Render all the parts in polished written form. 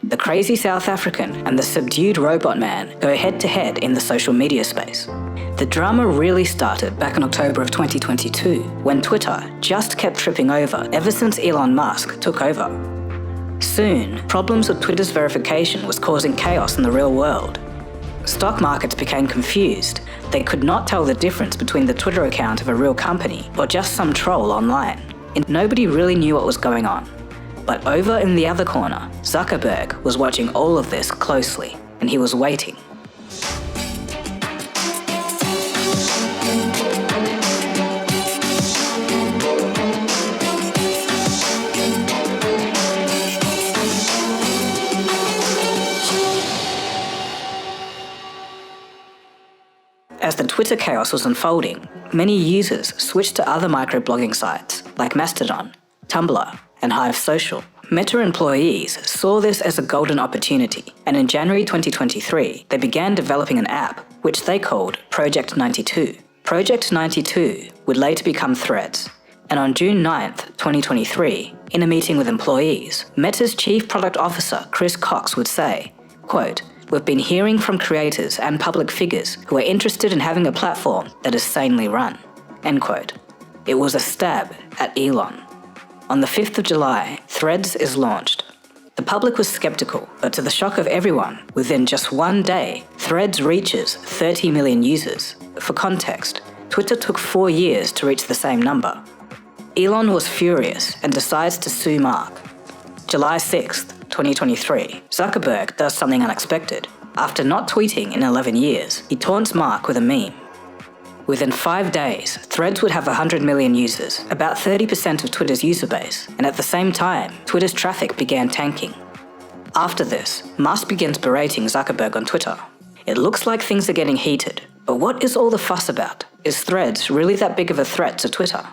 The crazy South African and the subdued robot man go head-to-head in the social media space. The drama really started back in October of 2022, when Twitter just kept tripping over ever since Elon Musk took over. Soon, problems with Twitter's verification was causing chaos in the real world. Stock markets became confused. They could not tell the difference between the Twitter account of a real company or just some troll online. And nobody really knew what was going on. But over in the other corner, Zuckerberg was watching all of this closely, and he was waiting. As the Twitter chaos was unfolding, many users switched to other microblogging sites like Mastodon, Tumblr, and Hive Social. Meta employees saw this as a golden opportunity, and in January 2023, they began developing an app which they called Project 92. Project 92 would later become Threads, and on June 9th, 2023, in a meeting with employees, Meta's Chief Product Officer Chris Cox would say, quote, "We've been hearing from creators and public figures who are interested in having a platform that is sanely run." End quote. It was a stab at Elon. On the 5th of July, Threads is launched. The public was skeptical, but to the shock of everyone, within just one day, Threads reaches 30 million users. For context, Twitter took 4 years to reach the same number. Elon was furious and decides to sue Mark. July 6th, 2023, Zuckerberg does something unexpected. After not tweeting in 11 years, he taunts Mark with a meme. Within 5 days, Threads would have 100 million users, about 30% of Twitter's user base, and at the same time, Twitter's traffic began tanking. After this, Musk begins berating Zuckerberg on Twitter. It looks like things are getting heated, but what is all the fuss about? Is Threads really that big of a threat to Twitter?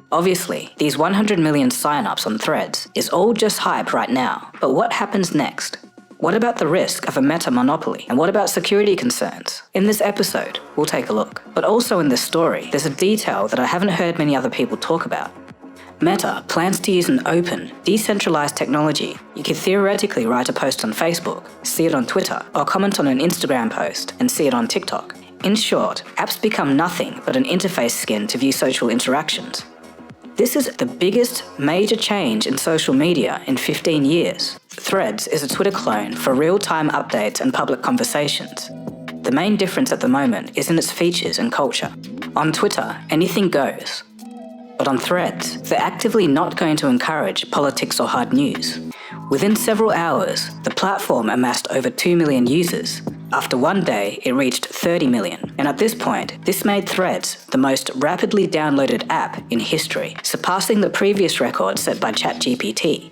Obviously, these 100 million sign-ups on Threads is all just hype right now, but what happens next? What about the risk of a meta monopoly? And what about security concerns? In this episode, we'll take a look. But also in this story, there's a detail that I haven't heard many other people talk about. Meta plans to use an open, decentralized technology. You could theoretically write a post on Facebook, see it on Twitter, or comment on an Instagram post and see it on TikTok. In short, apps become nothing but an interface skin to view social interactions. This is the biggest major change in social media in 15 years. Threads is a Twitter clone for real-time updates and public conversations. The main difference at the moment is in its features and culture. On Twitter, anything goes. But on Threads, they're actively not going to encourage politics or hard news. Within several hours, the platform amassed over 2 million users. After one day, it reached 30 million. And at this point, this made Threads the most rapidly downloaded app in history, surpassing the previous record set by ChatGPT.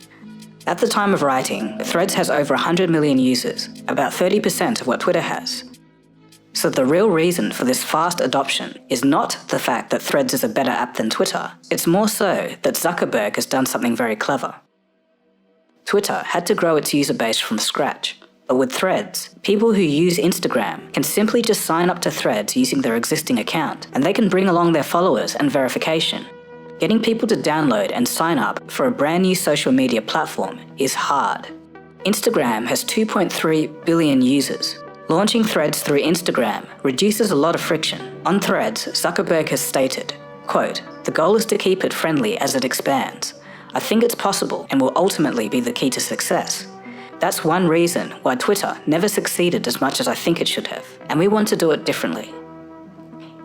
At the time of writing, Threads has over 100 million users, about 30% of what Twitter has. So the real reason for this fast adoption is not the fact that Threads is a better app than Twitter. It's more so that Zuckerberg has done something very clever. Twitter had to grow its user base from scratch. But with Threads, people who use Instagram can simply just sign up to Threads using their existing account, and they can bring along their followers and verification. Getting people to download and sign up for a brand new social media platform is hard. Instagram has 2.3 billion users. Launching Threads through Instagram reduces a lot of friction. On Threads, Zuckerberg has stated, quote, "The goal is to keep it friendly as it expands. I think it's possible and will ultimately be the key to success. That's one reason why Twitter never succeeded as much as I think it should have, and we want to do it differently."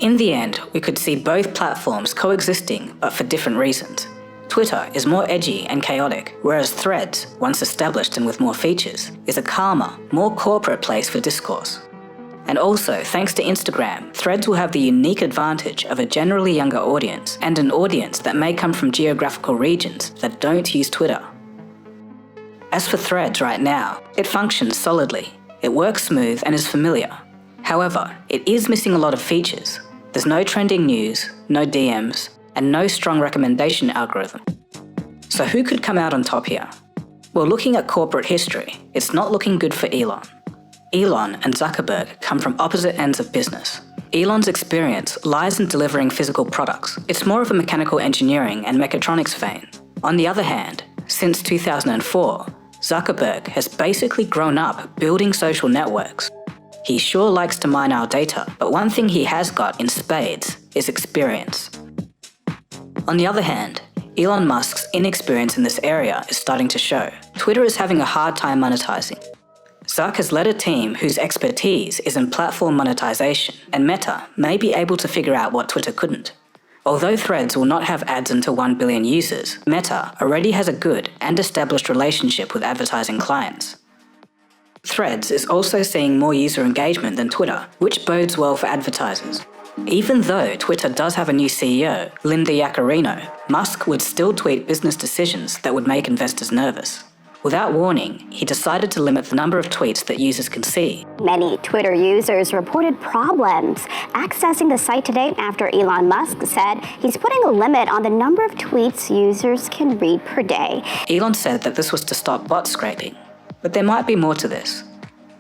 In the end, we could see both platforms coexisting, but for different reasons. Twitter is more edgy and chaotic, whereas Threads, once established and with more features, is a calmer, more corporate place for discourse. And also, thanks to Instagram, Threads will have the unique advantage of a generally younger audience, and an audience that may come from geographical regions that don't use Twitter. As for Threads right now, it functions solidly. It works smooth and is familiar. However, it is missing a lot of features. There's no trending news, no DMs, and no strong recommendation algorithm. So who could come out on top here? Well, looking at corporate history, it's not looking good for Elon. Elon and Zuckerberg come from opposite ends of business. Elon's experience lies in delivering physical products. It's more of a mechanical engineering and mechatronics vein. On the other hand, since 2004, Zuckerberg has basically grown up building social networks. He sure likes to mine our data, but one thing he has got in spades is experience. On the other hand, Elon Musk's inexperience in this area is starting to show. Twitter is having a hard time monetizing. Zuck has led a team whose expertise is in platform monetization, and Meta may be able to figure out what Twitter couldn't. Although Threads will not have ads until 1 billion users, Meta already has a good and established relationship with advertising clients. Threads is also seeing more user engagement than Twitter, which bodes well for advertisers. Even though Twitter does have a new CEO, Linda Yaccarino, Musk would still tweet business decisions that would make investors nervous. Without warning, he decided to limit the number of tweets that users can see. Many Twitter users reported problems accessing the site today after Elon Musk said he's putting a limit on the number of tweets users can read per day. Elon said that this was to stop bot scraping, but there might be more to this.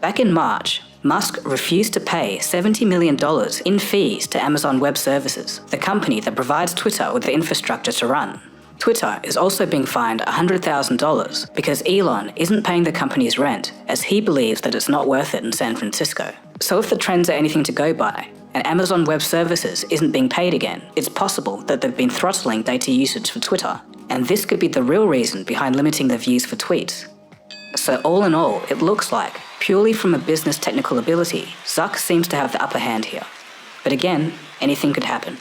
Back in March, Musk refused to pay $70 million in fees to Amazon Web Services, the company that provides Twitter with the infrastructure to run. Twitter is also being fined $100,000 because Elon isn't paying the company's rent, as he believes that it's not worth it in San Francisco. So if the trends are anything to go by, and Amazon Web Services isn't being paid again, it's possible that they've been throttling data usage for Twitter, and this could be the real reason behind limiting the views for tweets. So all in all, it looks like, purely from a business technical ability, Zuck seems to have the upper hand here. But again, anything could happen.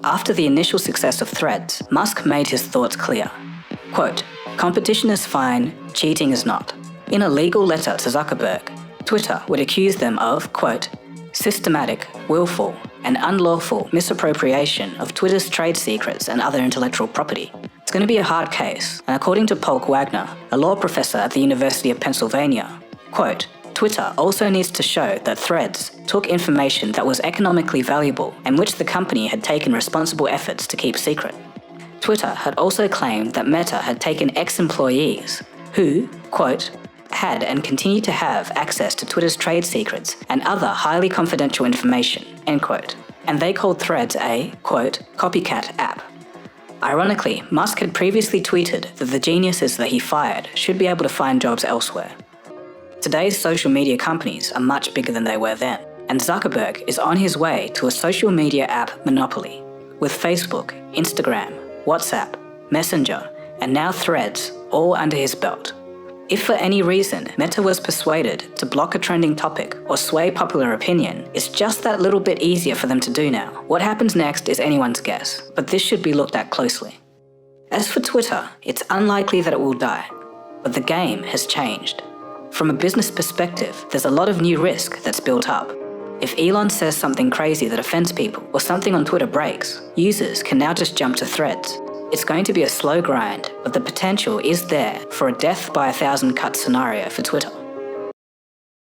After the initial success of Threads, Musk made his thoughts clear. Quote, "Competition is fine, cheating is not." In a legal letter to Zuckerberg, Twitter would accuse them of, quote, "systematic, willful, and unlawful misappropriation of Twitter's trade secrets and other intellectual property." It's going to be a hard case, and according to Polk Wagner, a law professor at the University of Pennsylvania, quote, "Twitter also needs to show that Threads took information that was economically valuable and which the company had taken responsible efforts to keep secret." Twitter had also claimed that Meta had taken ex-employees who, quote, "had and continue to have access to Twitter's trade secrets and other highly confidential information," end quote. And they called Threads a, quote, "copycat app." Ironically, Musk had previously tweeted that the geniuses that he fired should be able to find jobs elsewhere. Today's social media companies are much bigger than they were then, and Zuckerberg is on his way to a social media app monopoly, with Facebook, Instagram, WhatsApp, Messenger, and now Threads all under his belt. If for any reason Meta was persuaded to block a trending topic or sway popular opinion, it's just that little bit easier for them to do now. What happens next is anyone's guess, but this should be looked at closely. As for Twitter, it's unlikely that it will die, but the game has changed. From a business perspective, there's a lot of new risk that's built up. If Elon says something crazy that offends people, or something on Twitter breaks, users can now just jump to Threads. It's going to be a slow grind, but the potential is there for a death by 1,000 cuts scenario for Twitter.